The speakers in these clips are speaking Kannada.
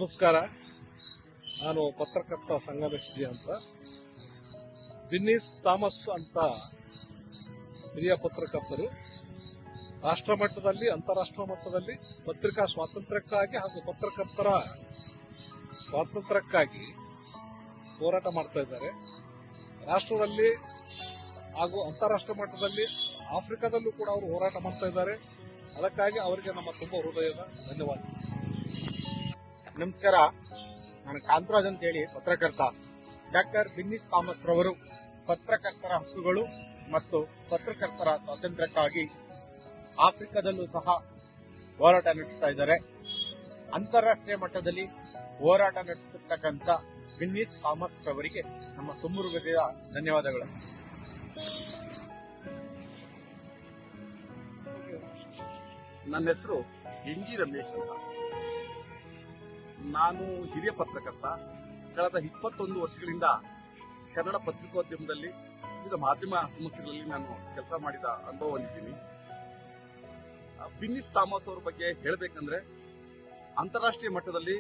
ನಮಸ್ಕಾರ. ನಾನು ಪತ್ರಕರ್ತ ಸಂಗಮೇಶ್ ಜಿ ಅಂತ. ಬಿನ್ನಿಸ್ ಥಾಮಸ್ ಅಂತ ಹಿರಿಯ ಪತ್ರಕರ್ತರು ರಾಷ್ಟ್ರ ಮಟ್ಟದಲ್ಲಿ ಅಂತಾರಾಷ್ಟ್ರ ಮಟ್ಟದಲ್ಲಿ ಪತ್ರಿಕಾ ಸ್ವಾತಂತ್ರ್ಯಕ್ಕಾಗಿ ಹಾಗೂ ಪತ್ರಕರ್ತರ ಸ್ವಾತಂತ್ರ್ಯಕ್ಕಾಗಿ ಹೋರಾಟ ಮಾಡ್ತಾ ಇದ್ದಾರೆ. ರಾಷ್ಟ್ರದಲ್ಲಿ ಹಾಗೂ ಅಂತಾರಾಷ್ಟ್ರ ಮಟ್ಟದಲ್ಲಿ ಆಫ್ರಿಕಾದಲ್ಲೂ ಕೂಡ ಅವರು ಹೋರಾಟ ಮಾಡ್ತಾ ಇದ್ದಾರೆ. ಅದಕ್ಕಾಗಿ ಅವರಿಗೆ ನಮ್ಮ ತುಂಬ ಹೃದಯದ ಧನ್ಯವಾದ. ನಮಸ್ಕಾರ, ನಾನು ಕಾಂತರಾಜ್ ಅಂತ ಹೇಳಿ ಪತ್ರಕರ್ತ. ಡಾಕ್ಟರ್ ಬಿನ್ನಿಸ್ ಥಾಮಸ್ ರವರು ಪತ್ರಕರ್ತರ ಹಕ್ಕುಗಳು ಮತ್ತು ಪತ್ರಕರ್ತರ ಸ್ವಾತಂತ್ರ್ಯಕ್ಕಾಗಿ ಆಫ್ರಿಕಾದಲ್ಲೂ ಸಹ ಹೋರಾಟ ನಡೆಸ್ತಾ ಇದ್ದಾರೆ. ಅಂತಾರಾಷ್ಟ್ರೀಯ ಮಟ್ಟದಲ್ಲಿ ಹೋರಾಟ ನಡೆಸುತ್ತಿರ್ತಕ್ಕಂಥ ಬಿನ್ನಿಸ್ ಥಾಮಸ್ ರವರಿಗೆ ನಮ್ಮ ತುಂಬ ಹೃದಯದ ಧನ್ಯವಾದಗಳು. ನನ್ನ ಹೆಸರು ಎಂಜಿ ರಮೇಶ್ ಅಂತ. ನಾನು ಹಿರಿಯ ಪತ್ರಕರ್ತ. ಕಳೆದ 21 ವರ್ಷಗಳಿಂದ ಕನ್ನಡ ಪತ್ರಿಕೋದ್ಯಮದಲ್ಲಿ ವಿವಿಧ ಮಾಧ್ಯಮ ಸಂಸ್ಥೆಗಳಲ್ಲಿ ನಾನು ಕೆಲಸ ಮಾಡಿದ ಅನುಭವ ಹೊಂದಿದ್ದೀನಿ. ಬಿನ್ನಿಸ್ ಥಾಮಸ್ ಅವರ ಬಗ್ಗೆ ಹೇಳಬೇಕಂದ್ರೆ, ಅಂತಾರಾಷ್ಟ್ರೀಯ ಮಟ್ಟದಲ್ಲಿ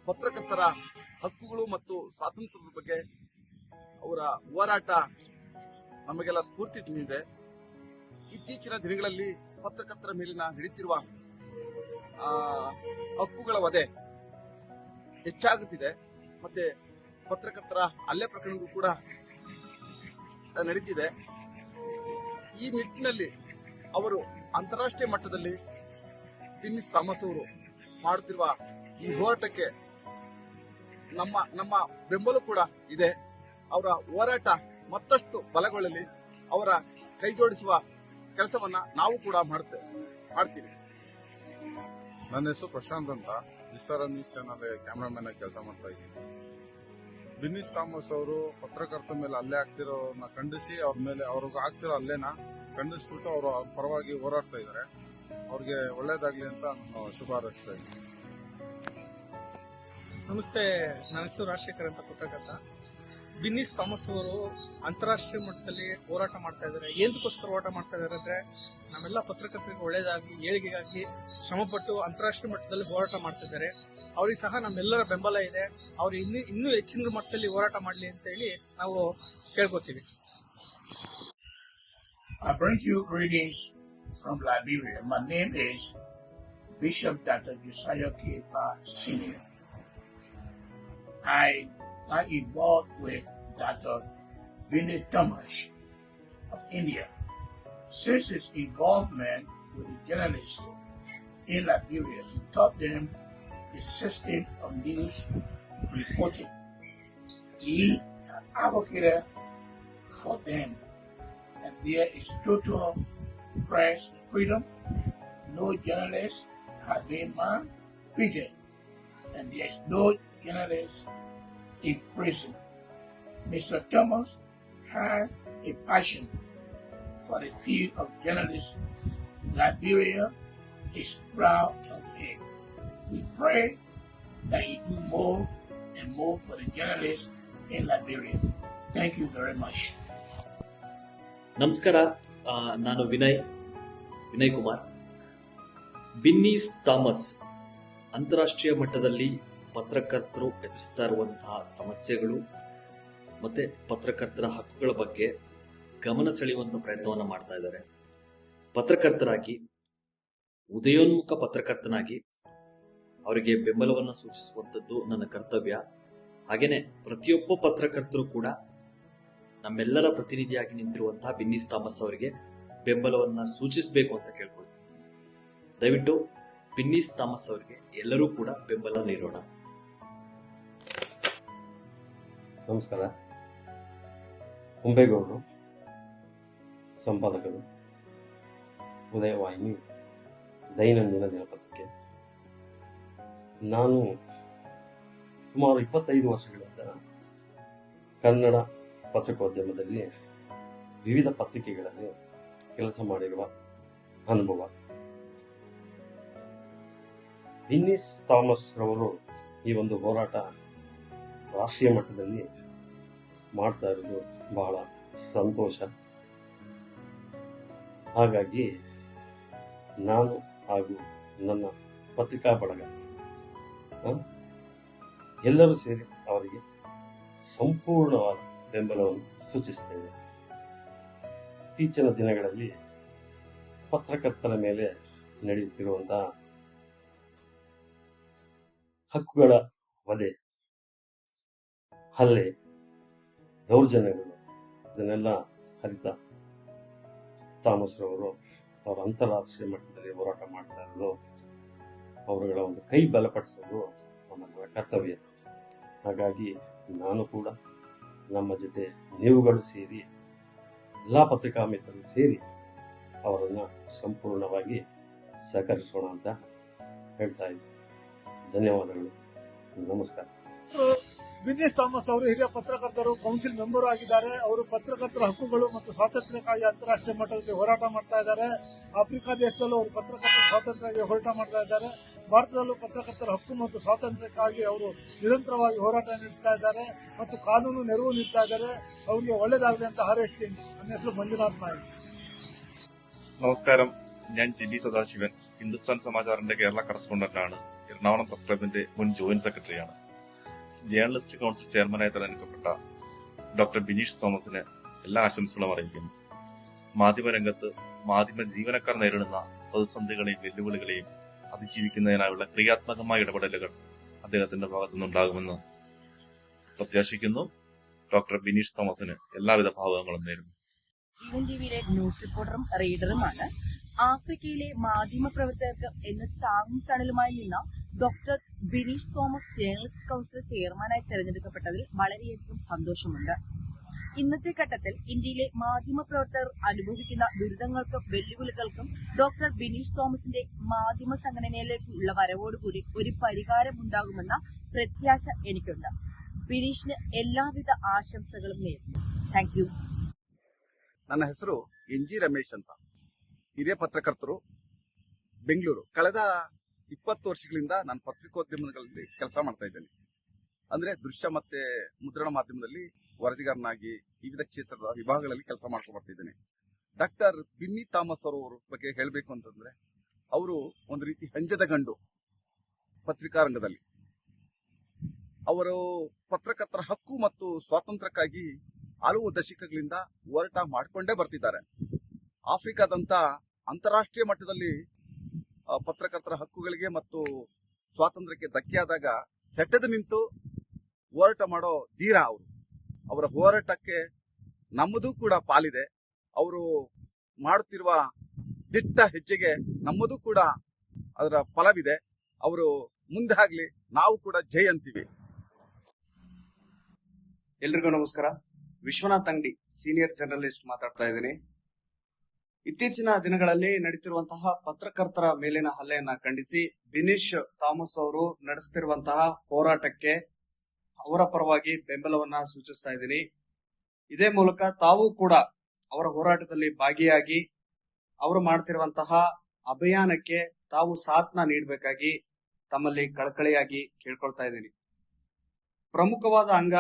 ಪತ್ರಕರ್ತರ ಹಕ್ಕುಗಳು ಮತ್ತು ಸ್ವಾತಂತ್ರ್ಯದ ಬಗ್ಗೆ ಅವರ ಹೋರಾಟ ನಮಗೆಲ್ಲ ಸ್ಫೂರ್ತಿ ತಂದಿದೆ. ಇತ್ತೀಚಿನ ದಿನಗಳಲ್ಲಿ ಪತ್ರಕರ್ತರ ಮೇಲಿನ ಹಿಡಿತಿರುವ ಹಕ್ಕುಗಳ ವಧೆ ಹೆಚ್ಚಾಗುತ್ತಿದೆ. ಮತ್ತೆ ಪತ್ರಕರ್ತರ ಹಲ್ಲೆ ಪ್ರಕರಣಗಳು ಕೂಡ ನಡೀತಿದೆ. ಈ ನಿಟ್ಟಿನಲ್ಲಿ ಅವರು ಅಂತಾರಾಷ್ಟ್ರೀಯ ಮಟ್ಟದಲ್ಲಿ ಬಿನ್ನಿಸ್ ಥಾಮಸ್ ಅವರು ಮಾಡುತ್ತಿರುವ ಈ ಹೋರಾಟಕ್ಕೆ ನಮ್ಮ ಬೆಂಬಲ ಕೂಡ ಇದೆ. ಅವರ ಹೋರಾಟ ಮತ್ತಷ್ಟು ಬಲಗೊಳ್ಳಲಿ, ಅವರ ಕೈ ಜೋಡಿಸುವ ಕೆಲಸವನ್ನ ನಾವು ಕೂಡ ಮಾಡ್ತೀವಿ. ನನ್ನ ಹೆಸರು ಪ್ರಶಾಂತ್ ಅಂತ. ವಿಸ್ತಾರ ನ್ಯೂಸ್ ಚಾನಲ್ ಕ್ಯಾಮ್ರಾಮನ್ ಆಗಿ ಕೆಲಸ ಮಾಡ್ತಾ ಇದ್ದೀನಿ. ಬಿನ್ನಿಸ್ ಥಾಮಸ್ ಅವರು ಪತ್ರಕರ್ತರ ಮೇಲೆ ಹಲ್ಲೆ ಆಗ್ತಿರೋನ್ನ ಖಂಡಿಸಿ ಅವ್ರಿಗೆ ಆಗ್ತಿರೋ ಹಲ್ಲೆನ ಖಂಡಿಸ್ಬಿಟ್ಟು ಅವರು ಅವ್ರ ಪರವಾಗಿ ಹೋರಾಡ್ತಾ ಇದ್ದಾರೆ. ಅವ್ರಿಗೆ ಒಳ್ಳೇದಾಗ್ಲಿ ಅಂತ ನಾನು ಶುಭ ಹಾರೈಸ್ತಾ ಇದ್ದೀನಿ. ನಮಸ್ತೆ, ನನ್ನ ಹೆಸರು ರಾಜಶೇಖರ್ ಅಂತ ಪತ್ರಕರ್ತ. ಬಿನ್ನಿಸ್ ಥಾಮಸ್ ಅವರು ಅಂತಾರಾಷ್ಟ್ರೀಯ ಮಟ್ಟದಲ್ಲಿ ಹೋರಾಟ ಮಾಡ್ತಾ ಇದ್ದಾರೆ. ಏನಕ್ಕೋಸ್ಕರ ಹೋರಾಟ ಮಾಡ್ತಾ ಇದ್ದಾರೆ ಅಂದ್ರೆ, ನಮ್ಮೆಲ್ಲ ಪತ್ರಕರ್ತರಿಗೆ ಒಳ್ಳೇದಾಗಿ ಏಳಿಗೆಗಾಗಿ ಶ್ರಮಪಟ್ಟು ಅಂತಾರಾಷ್ಟ್ರೀಯ ಮಟ್ಟದಲ್ಲಿ ಹೋರಾಟ ಮಾಡ್ತಾ ಇದ್ದಾರೆ. ಅವ್ರಿಗೆ ಸಹ ನಮ್ಮೆಲ್ಲರ ಬೆಂಬಲ ಇದೆ. ಅವ್ರು ಇನ್ನೂ ಹೆಚ್ಚಿನ ಮಟ್ಟದಲ್ಲಿ ಹೋರಾಟ ಮಾಡಲಿ ಅಂತ ಹೇಳಿ ನಾವು ಕೇಳ್ಕೊತೀವಿ. I bring you greetings from Liberia. My name is Bishop Dr. Josiah K. Sr. I got involved with Dr. Binney Thomas of India. Since his involvement with the journalists in Liberia, he taught them the system of news reporting. He advocated for them that there is total press freedom, no journalists have been maltreated, and there is no journalist in prison. Mr. Thomas has a passion for the field of journalism. Liberia is proud of him. We pray that he do more and more for the journalists in Liberia. Thank you very much. ನಮಸ್ಕಾರ, ನಾನು ವಿನಯ್ ಕುಮಾರ್. ಬಿನ್ನಿಸ್ ಥಾಮಸ್ ಅಂತಾರಾಷ್ಟ್ರೀಯ ಮಟ್ಟದಲ್ಲಿ ಪತ್ರಕರ್ತರು ಎದುರಿಸ್ತಾ ಇರುವಂತಹ ಸಮಸ್ಯೆಗಳು ಮತ್ತೆ ಪತ್ರಕರ್ತರ ಹಕ್ಕುಗಳ ಬಗ್ಗೆ ಗಮನ ಸೆಳೆಯುವಂತ ಪ್ರಯತ್ನವನ್ನು ಮಾಡ್ತಾ ಇದ್ದಾರೆ. ಪತ್ರಕರ್ತರಾಗಿ, ಉದಯೋನ್ಮುಖ ಪತ್ರಕರ್ತನಾಗಿ ಅವರಿಗೆ ಬೆಂಬಲವನ್ನು ಸೂಚಿಸುವಂಥದ್ದು ನನ್ನ ಕರ್ತವ್ಯ. ಹಾಗೇನೆ ಪ್ರತಿಯೊಬ್ಬ ಪತ್ರಕರ್ತರು ಕೂಡ ನಮ್ಮೆಲ್ಲರ ಪ್ರತಿನಿಧಿಯಾಗಿ ನಿಂತಿರುವಂತಹ ಬಿನ್ನಿಸ್ ಥಾಮಸ್ ಅವರಿಗೆ ಬೆಂಬಲವನ್ನ ಸೂಚಿಸಬೇಕು ಅಂತ ಕೇಳ್ಕೊಳ್ತೀನಿ. ದಯವಿಟ್ಟು ಬಿನ್ನಿಸ್ ಥಾಮಸ್ ಅವರಿಗೆ ಎಲ್ಲರೂ ಕೂಡ ಬೆಂಬಲ ನೀಡೋಣ. ನಮಸ್ಕಾರ. ಕುಂಬೇಗೌಡರು, ಸಂಪಾದಕರು, ಉದಯವಾಹಿನಿ, ದೈನಂದಿನ ದಿನಪತ್ರಿಕೆ. ನಾನು ಸುಮಾರು 25 ವರ್ಷಗಳಿಂದ ಕನ್ನಡ ಪತ್ರಿಕೋದ್ಯಮದಲ್ಲಿ ವಿವಿಧ ಪತ್ರಿಕೆಗಳಲ್ಲಿ ಕೆಲಸ ಮಾಡಿರುವ ಅನುಭವ. ಬಿನ್ನಿಸ್ ಥಾಮಸ್ ರವರು ಈ ಒಂದು ಹೋರಾಟ ರಾಷ್ಟ್ರೀಯ ಮಟ್ಟದಲ್ಲಿ ಮಾಡ್ತಾ ಇರೋದು ಬಹಳ ಸಂತೋಷ. ಹಾಗಾಗಿ ನಾನು ಹಾಗೂ ನನ್ನ ಪತ್ರಿಕಾ ಬಳಗ ಎಲ್ಲರೂ ಸೇರಿ ಅವರಿಗೆ ಸಂಪೂರ್ಣವಾದ ಬೆಂಬಲವನ್ನು ಸೂಚಿಸ್ತೇವೆ. ಇತ್ತೀಚಿನ ದಿನಗಳಲ್ಲಿ ಪತ್ರಕರ್ತರ ಮೇಲೆ ನಡೆಯುತ್ತಿರುವಂತಹ ಹಕ್ಕುಗಳ ವಧೆ, ಹಲ್ಲೆ, ದೌರ್ಜನ್ಯಗಳು ಇದನ್ನೆಲ್ಲ ಅರಿತ ಥಾಮಸ್ ರವರು ಅವರ ಅಂತಾರಾಷ್ಟ್ರೀಯ ಮಟ್ಟದಲ್ಲಿ ಹೋರಾಟ ಮಾಡ್ತಾ ಇರೋದು, ಅವರುಗಳ ಒಂದು ಕೈ ಬಲಪಡಿಸೋದು ನಮ್ಮೆಲ್ಲರ ಕರ್ತವ್ಯ. ಹಾಗಾಗಿ ನಾನು ಕೂಡ ನಮ್ಮ ಜೊತೆ ನೀವುಗಳು ಸೇರಿ ಎಲ್ಲ ಪತ್ರಿಕಾ ಮಿತ್ರರು ಸೇರಿ ಅವರನ್ನು ಸಂಪೂರ್ಣವಾಗಿ ಸಹಕರಿಸೋಣ ಅಂತ ಹೇಳ್ತಾ ಇದ್ದೀನಿ. ಧನ್ಯವಾದಗಳು. ನಮಸ್ಕಾರ. ಬಿನ್ನಿಸ್ ಥಾಮಸ್ ಅವರು ಹಿರಿಯ ಪತ್ರಕರ್ತರು, ಕೌನ್ಸಿಲ್ ಮೆಂಬರ್ ಆಗಿದ್ದಾರೆ. ಅವರು ಪತ್ರಕರ್ತರ ಹಕ್ಕುಗಳು ಮತ್ತು ಸ್ವಾತಂತ್ರ್ಯಕ್ಕಾಗಿ ಅಂತಾರಾಷ್ಟ್ರೀಯ ಮಟ್ಟದಲ್ಲಿ ಹೋರಾಟ ಮಾಡ್ತಾ ಇದ್ದಾರೆ. ಆಫ್ರಿಕಾ ದೇಶದಲ್ಲೂ ಅವರು ಪತ್ರಕರ್ತರ ಸ್ವಾತಂತ್ರ್ಯಕ್ಕಾಗಿ ಹೋರಾಟ ಮಾಡ್ತಾ ಇದ್ದಾರೆ. ಭಾರತದಲ್ಲೂ ಪತ್ರಕರ್ತರ ಹಕ್ಕು ಮತ್ತು ಸ್ವಾತಂತ್ರ್ಯಕ್ಕಾಗಿ ಅವರು ನಿರಂತರವಾಗಿ ಹೋರಾಟ ನಡೆಸ್ತಾ ಇದ್ದಾರೆ ಮತ್ತು ಕಾನೂನು ನೆರವು ನೀಡ್ತಾ ഇದ್ದಾರೆ. അവർക്ക് ಒಳ್ಳೆಯದಾಗಲಿ ಅಂತ ಹಾರೈಸ್ತೀನಿ. ನನ್ನ ಹೆಸರು ಮಂಜುನಾಥ್ നായർ. നമസ്കാരം, ഞാൻ ജിബി സദാശിവൻ, ഹിന്ദുസ്ഥാൻ സമാചാറിന്റെ കേരള കറസ്പോണ്ടന്റാണ്. എറണാകുളം പ്രസ് ക്ലബിന്റെ മുൻ ജോയിന്റ് സെക്രട്ടറിയാണ്. ജേർണലിസ്റ്റ് കൌൺസിൽ ചെയർമാനായി തെരഞ്ഞെടുക്കപ്പെട്ട ഡോക്ടർ ബിനീഷ് തോമസിന് എല്ലാ ആശംസകളും അറിയിക്കുന്നു. മാധ്യമരംഗത്ത് മാധ്യമ ജീവനക്കാർ നേരിടുന്ന പ്രതിസന്ധികളെയും വെല്ലുവിളികളെയും അതിജീവിക്കുന്നതിനായുള്ള ക്രിയാത്മകമായ ഇടപെടലുകൾ അദ്ദേഹത്തിന്റെ ഭാഗത്തുനിന്നുണ്ടാകുമെന്ന് പ്രത്യാശിക്കുന്നു. ഡോക്ടർ ബിനീഷ് തോമസിന് എല്ലാവിധ ഭാവുകങ്ങളും നേരുന്നു. ജീവൻ ടിവിയിലെ ന്യൂസ് റിപ്പോർട്ടറും റീഡറുമാണ്. ആഫ്രിക്കയിലെ മാധ്യമപ്രവർത്തകർക്ക് എന്ന് താങ്ങും തണലുമായി നിന്ന doctor Bineesh Thomas journalist council ചെയർമാനായി തെരഞ്ഞെടുക്കപ്പെട്ടതിൽ വളരെയധികം സന്തോഷമുണ്ട്. ഇന്നത്തെ ഘട്ടത്തിൽ ഇന്ത്യയിലെ മാധ്യമപ്രവർത്തകർ അനുഭവിക്കുന്ന ദുരിതങ്ങൾക്കും വെല്ലുവിളികൾക്കും ഡോക്ടർ ബിനീഷ് തോമസിന്റെ മാധ്യമ സംഘടനയിലേക്കുള്ള വരവോടുകൂടി ഒരു പരിഹാരമുണ്ടാകുമെന്ന പ്രത്യാശ എനിക്കുണ്ട്. ബിനീഷിന് എല്ലാവിധ ആശംസകളും നേരുന്നു. Thank you. ನನ್ನ ಹೆಸರು ಎನ್.ಜಿ. ರಮೇಶ್ ಅಂತ, ಹಿರಿಯ ಪತ್ರಕರ್ತರು, ಬೆಂಗಳೂರು. ಕಳೆದ 20 ವರ್ಷಗಳಿಂದ ನಾನು ಪತ್ರಿಕೋದ್ಯಮಗಳಲ್ಲಿ ಕೆಲಸ ಮಾಡ್ತಾ ಇದ್ದೇನೆ. ಅಂದ್ರೆ ದೃಶ್ಯ ಮತ್ತೆ ಮುದ್ರಣ ಮಾಧ್ಯಮದಲ್ಲಿ ವರದಿಗಾರನಾಗಿ ವಿವಿಧ ಕ್ಷೇತ್ರದ ವಿಭಾಗಗಳಲ್ಲಿ ಕೆಲಸ ಮಾಡ್ಕೊಂಡು ಬರ್ತಿದ್ದೇನೆ. ಡಾಕ್ಟರ್ ಬಿನ್ನಿ ಥಾಮಸ್ ಅವರ ಬಗ್ಗೆ ಹೇಳಬೇಕು ಅಂತಂದ್ರೆ, ಅವರು ಒಂದು ರೀತಿ ಹಂಜದ ಗಂಡು ಪತ್ರಿಕಾ ರಂಗದಲ್ಲಿ. ಅವರು ಪತ್ರಕರ್ತರ ಹಕ್ಕು ಮತ್ತು ಸ್ವಾತಂತ್ರ್ಯಕ್ಕಾಗಿ ಹಲವು ದಶಕಗಳಿಂದ ಹೋರಾಟ ಮಾಡಿಕೊಂಡೇ ಬರ್ತಿದ್ದಾರೆ. ಆಫ್ರಿಕಾದಂತ ಅಂತಾರಾಷ್ಟ್ರೀಯ ಮಟ್ಟದಲ್ಲಿ ಪತ್ರಕರ್ತರ ಹಕ್ಕುಗಳಿಗೆ ಮತ್ತು ಸ್ವಾತಂತ್ರ್ಯಕ್ಕೆ ಧಕ್ಕೆಯಾದಾಗ ಸೆಟೆದು ನಿಂತು ಹೋರಾಟ ಮಾಡೋ ಧೀರ ಅವರು. ಅವರ ಹೋರಾಟಕ್ಕೆ ನಮ್ಮದು ಕೂಡ ಪಾಲಿದೆ. ಅವರು ಮಾಡುತ್ತಿರುವ ದಿಟ್ಟ ಹೆಜ್ಜೆಗೆ ನಮ್ಮದು ಕೂಡ ಅದರ ಫಲವಿದೆ. ಅವರು ಮುಂದೆ ಆಗ್ಲಿ, ನಾವು ಕೂಡ ಜೈ ಅಂತೀವಿ. ಎಲ್ರಿಗೂ ನಮಸ್ಕಾರ. ವಿಶ್ವನಾಥ್ ಅಂಗಡಿ, ಸೀನಿಯರ್ ಜರ್ನಲಿಸ್ಟ್ ಮಾತಾಡ್ತಾ ಇದ್ದೀನಿ. ಇತ್ತೀಚಿನ ದಿನಗಳಲ್ಲಿ ನಡೀತಿರುವಂತಹ ಪತ್ರಕರ್ತರ ಮೇಲಿನ ಹಲ್ಲೆಯನ್ನ ಖಂಡಿಸಿ ಬಿನೀಶ್ ಥಾಮಸ್ ಅವರು ನಡೆಸುತ್ತಿರುವಂತಹ ಹೋರಾಟಕ್ಕೆ ಅವರ ಪರವಾಗಿ ಬೆಂಬಲವನ್ನ ಸೂಚಿಸ್ತಾ ಇದ್ದೀನಿ. ಇದೇ ಮೂಲಕ ತಾವು ಕೂಡ ಅವರ ಹೋರಾಟದಲ್ಲಿ ಭಾಗಿಯಾಗಿ ಅವರು ಮಾಡ್ತಿರುವಂತಹ ಅಭಿಯಾನಕ್ಕೆ ತಾವು ಸಾಥ್ನ ನೀಡಬೇಕಾಗಿ ತಮ್ಮಲ್ಲಿ ಕಳಕಳಿಯಾಗಿ ಕೇಳ್ಕೊಳ್ತಾ ಇದ್ದೀನಿ. ಪ್ರಮುಖವಾದ ಅಂಗ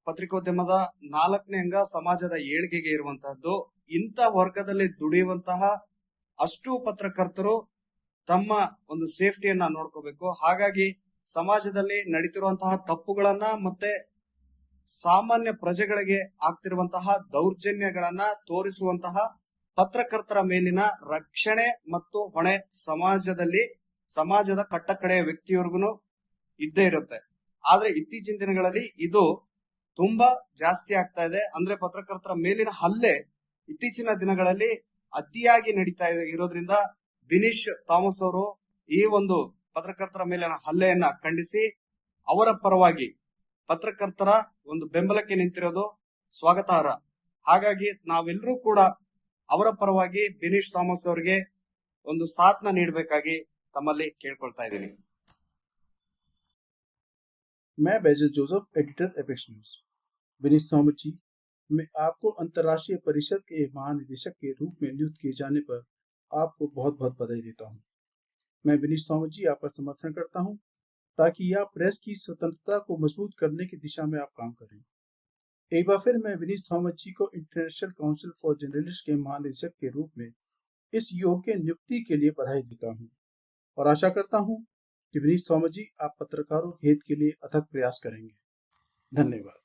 ಪತ್ರಿಕೋದ್ಯಮದ 4ನೇ ಅಂಗ ಸಮಾಜದ ಏಳಿಗೆಗೆ ಇರುವಂತಹದ್ದು. ಇಂಥ ವರ್ಗದಲ್ಲಿ ದುಡಿಯುವಂತಹ ಅಷ್ಟು ಪತ್ರಕರ್ತರು ತಮ್ಮ ಒಂದು ಸೇಫ್ಟಿಯನ್ನ ನೋಡ್ಕೋಬೇಕು. ಹಾಗಾಗಿ ಸಮಾಜದಲ್ಲಿ ನಡೀತಿರುವಂತಹ ತಪ್ಪುಗಳನ್ನ ಮತ್ತೆ ಸಾಮಾನ್ಯ ಪ್ರಜೆಗಳಿಗೆ ಆಗ್ತಿರುವಂತಹ ದೌರ್ಜನ್ಯಗಳನ್ನ ತೋರಿಸುವಂತಹ ಪತ್ರಕರ್ತರ ಮೇಲಿನ ರಕ್ಷಣೆ ಮತ್ತು ಹೊಣೆ ಸಮಾಜದ ಕಟ್ಟಕಡೆಯ ವ್ಯಕ್ತಿಯವರೆಗೂ ಇದ್ದೇ ಇರುತ್ತೆ. ಆದ್ರೆ ಇತ್ತೀಚಿನ ದಿನಗಳಲ್ಲಿ ಇದು ತುಂಬಾ ಜಾಸ್ತಿ ಆಗ್ತಾ ಇದೆ. ಅಂದ್ರೆ ಪತ್ರಕರ್ತರ ಮೇಲಿನ ಹಲ್ಲೆ ಇತ್ತೀಚಿನ ದಿನಗಳಲ್ಲಿ ಅತಿಯಾಗಿ ನಡೀತಾ ಇರೋದ್ರಿಂದ ಬಿನೀಶ್ ಥಾಮಸ್ ಅವರು ಈ ಒಂದು ಪತ್ರಕರ್ತರ ಮೇಲಿನ ಹಲ್ಲೆಯನ್ನ ಖಂಡಿಸಿ ಅವರ ಪರವಾಗಿ ಪತ್ರಕರ್ತರ ಒಂದು ಬೆಂಬಲಕ್ಕೆ ನಿಂತಿರೋದು ಸ್ವಾಗತಾರ್ಹ. ಹಾಗಾಗಿ ನಾವೆಲ್ಲರೂ ಕೂಡ ಅವರ ಪರವಾಗಿ ಬಿನೀಶ್ ಥಾಮಸ್ ಅವರಿಗೆ ಒಂದು ಸಾಥ್ನ ನೀಡಬೇಕಾಗಿ ತಮ್ಮಲ್ಲಿ ಕೇಳ್ಕೊಳ್ತಾ ಇದ್ದೀನಿ. मैं Baijal Joseph, editor Apex News. Binish Thomas ji, मैं आपको अंतर्राष्ट्रीय परिषद के महानिदेशक के रूप में नियुक्त किए जाने पर आपको बहुत बहुत बधाई देता हूं। मैं बिनीश थॉमस जी आपका समर्थन करता हूं ताकि आप प्रेस की स्वतंत्रता को मजबूत करने की दिशा में आप काम करें। एक बार फिर मैं बिनीश थॉमस जी को इंटरनेशनल काउंसिल फॉर जर्नलिस्ट के महानिदेशक के रूप में इस योग्य नियुक्ति के लिए बधाई देता हूं और आशा करता हूं कि विनीत थॉमस जी आप पत्रकारों के हित के लिए अथक प्रयास करेंगे। धन्यवाद।